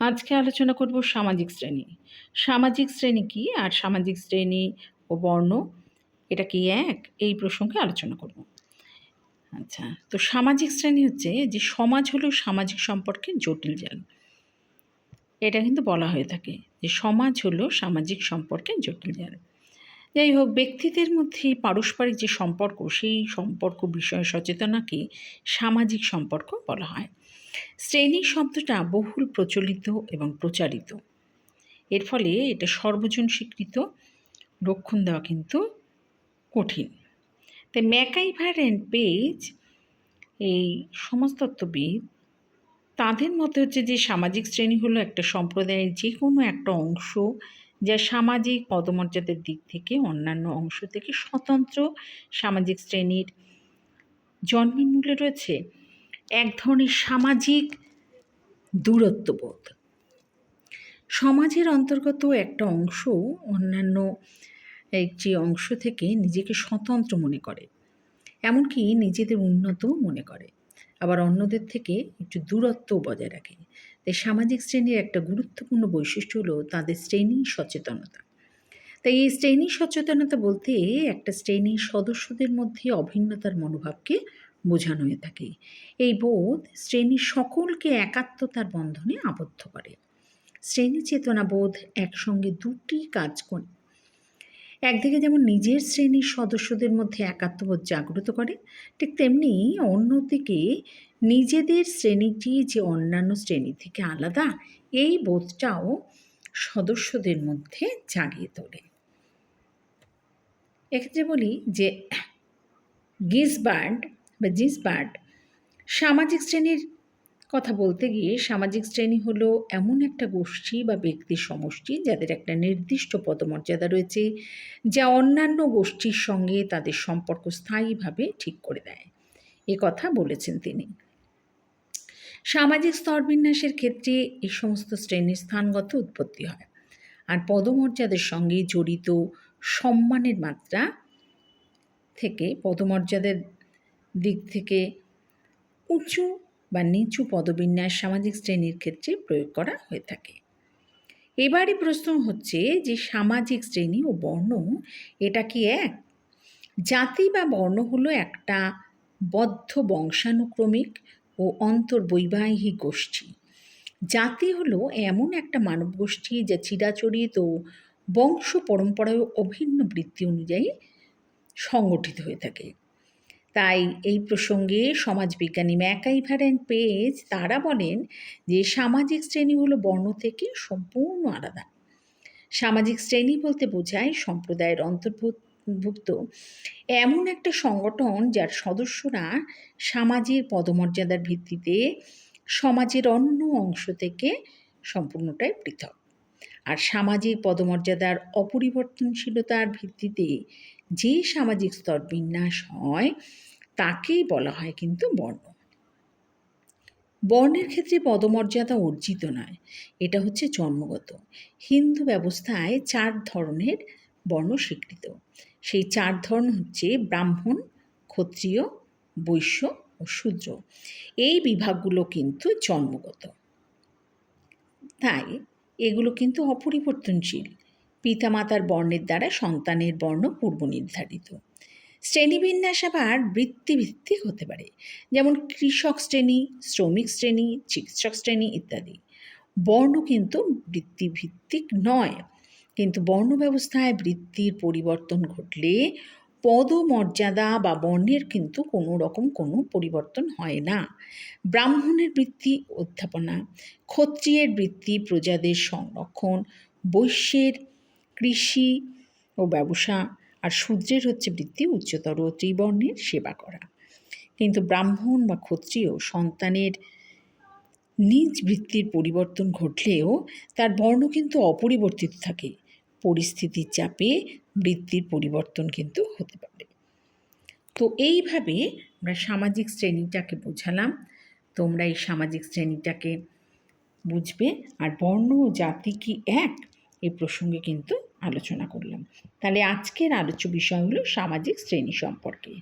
আজকে আলোচনা করব সামাজিক শ্রেণী। সামাজিক শ্রেণী কী আর সামাজিক শ্রেণী ও বর্ণ এটা কি এক? এই প্রসঙ্গে আলোচনা করব। আচ্ছা, তো সামাজিক শ্রেণী হচ্ছে যে সমাজ হলো সামাজিক সম্পর্কের জটিল জাল। এটা কিন্তু বলা হয়ে থাকে যে সমাজ হলো সামাজিক সম্পর্কের জটিল জাল। যাই হোক, ব্যক্তিদের মধ্যে পারস্পরিক যে সম্পর্ক, সেই সম্পর্ক বিষয়ে সচেতনাকে সামাজিক সম্পর্ক বলা হয়। শ্রেণী শব্দটা বহুল প্রচলিত এবং প্রচারিত। এর ফলে এটা সর্বজন স্বীকৃত, রক্ষণ দেওয়া কিন্তু কঠিন। তাই ম্যাকাইভার অ্যান্ড পেজ, এই সমাজতত্ত্ববিদ, তাদের মতে হচ্ছে যে সামাজিক শ্রেণী হলো একটা সম্প্রদায়ের যে কোনো একটা অংশ যা সামাজিক পদমর্যাদার দিক থেকে অন্যান্য অংশ থেকে স্বতন্ত্র। সামাজিক শ্রেণীর জন্মের মূলে রয়েছে এক ধরনের সামাজিক দূরত্ববোধ। সমাজের অন্তর্গত একটা অংশ অন্যান্য একটি অংশ থেকে নিজেকে স্বতন্ত্র মনে করে, এমনকি নিজেদের উন্নতও মনে করে, আবার অন্যদের থেকে একটু দূরত্ব বজায় রাখে। তাই সামাজিক শ্রেণীর একটা গুরুত্বপূর্ণ বৈশিষ্ট্য হলো তাদের শ্রেণী সচেতনতা। তাই এই শ্রেণী সচেতনতা বলতে একটা শ্রেণীর সদস্যদের মধ্যে অভিন্নতার মনোভাবকে বোঝানো হয়ে থাকে। এই বোধ শ্রেণীর সকলকে একাত্মতার বন্ধনে আবদ্ধ করে। শ্রেণী চেতনাবোধ একসঙ্গে দুটি কাজ করে। একদিকে যেমন নিজের শ্রেণীর সদস্যদের মধ্যে একাত্মবোধ জাগ্রত করে, ঠিক তেমনি অন্যদিকে নিজেদের শ্রেণীটি যে অন্যান্য শ্রেণী থেকে আলাদা, এই বোধটাও সদস্যদের মধ্যে জাগিয়ে তোলে। এক্ষেত্রে বলি যে জিসবার্ড সামাজিক শ্রেণীর কথা বলতে গিয়ে সামাজিক শ্রেণী হলো এমন একটা গোষ্ঠী বা ব্যক্তির সমষ্টি যাদের একটা নির্দিষ্ট পদমর্যাদা রয়েছে, যা অন্যান্য গোষ্ঠীর সঙ্গে তাদের সম্পর্ক স্থায়ীভাবে ঠিক করে দেয়। এ কথা বলেছেন তিনি। সামাজিক স্তরবিন্যাসের ক্ষেত্রে এই সমস্ত শ্রেণীর স্থানগত উৎপত্তি হয়, আর পদমর্যাদার সঙ্গে জড়িত সম্মানের মাত্রা থেকে পদমর্যাদার দিক থেকে উঁচু বা নিচু পদবিন্যাস সামাজিক শ্রেণীর ক্ষেত্রে প্রয়োগ করা হয়ে থাকে। এবারে প্রশ্ন হচ্ছে যে সামাজিক শ্রেণী ও বর্ণ এটা কি এক? জাতি বা বর্ণ হলো একটা বদ্ধ বংশানুক্রমিক ও অন্তর্বৈবাহিক গোষ্ঠী। জাতি হলো এমন একটা মানব গোষ্ঠী যা চিরাচরিত ও বংশ পরম্পরায় অভিন্ন বৃত্তি অনুযায়ী সংগঠিত হয়ে থাকে। তাই এই প্রসঙ্গে সমাজবিজ্ঞানী ম্যাকাইভার অ্যান্ড পেজ তারা বলেন যে সামাজিক শ্রেণী হলো বর্ণ থেকে সম্পূর্ণ আলাদা। সামাজিক শ্রেণী বলতে বোঝায় সম্প্রদায়ের অন্তর্ভুক্ত এমন একটা সংগঠন যার সদস্যরা সামাজিক পদমর্যাদার ভিত্তিতে সমাজের অন্য অংশ থেকে সম্পূর্ণটাই পৃথক। আর সামাজিক পদমর্যাদার অপরিবর্তনশীলতার ভিত্তিতে যে সামাজিক স্তর বিন্যাস হয় তাকেই বলা হয় কিন্তু বর্ণ। বর্ণের ক্ষেত্রে পদমর্যাদা অর্জিত নয়, এটা হচ্ছে জন্মগত। হিন্দু ব্যবস্থায় 4 ধরনের বর্ণ স্বীকৃত। সেই 4 ধরন হচ্ছে ব্রাহ্মণ, ক্ষত্রিয়, বৈশ্য ও শূদ্র। এই বিভাগগুলো কিন্তু জন্মগত, তাই এগুলো কিন্তু অপরিবর্তনশীল। পিতামাতার বর্ণের দ্বারা সন্তানের বর্ণ পূর্ব নির্ধারিত। শ্রেণীবিন্যাস আবার বৃত্তিভিত্তিক হতে পারে, যেমন কৃষক শ্রেণী, শ্রমিক শ্রেণী, চিকিৎসক শ্রেণী ইত্যাদি। বর্ণ কিন্তু বৃত্তিভিত্তিক নয়, কিন্তু বর্ণ ব্যবস্থায় বৃত্তির পরিবর্তন ঘটলে পদমর্যাদা বা বর্ণের কিন্তু কোনো পরিবর্তন হয় না। ব্রাহ্মণের বৃত্তি অধ্যাপনা, ক্ষত্রিয়ের বৃত্তি প্রজাদের সংরক্ষণ, বৈশ্যের কৃষি ও ব্যবসা, আর শূদ্রের হচ্ছে বৃত্তি উচ্চতর ত্রিবর্ণের সেবা করা। কিন্তু ব্রাহ্মণ বা ক্ষত্রিয় সন্তানের নিজ বৃত্তির পরিবর্তন ঘটলেও তার বর্ণ কিন্তু অপরিবর্তিত থাকে। পরিস্থিতির চাপে বৃত্তির পরিবর্তন কিন্তু হতে পারে। তো এইভাবে আমরা সামাজিক শ্রেণীটাকে বোঝালাম। তোমরা এই সামাজিক শ্রেণীটাকে বুঝবে। আর বর্ণ ও জাতি কি এক, এই প্রসঙ্গে কিন্তু আলোচনা করলাম। তাহলে আজকের আলোচ্য বিষয় হলো সামাজিক শ্রেণী সম্পর্কে।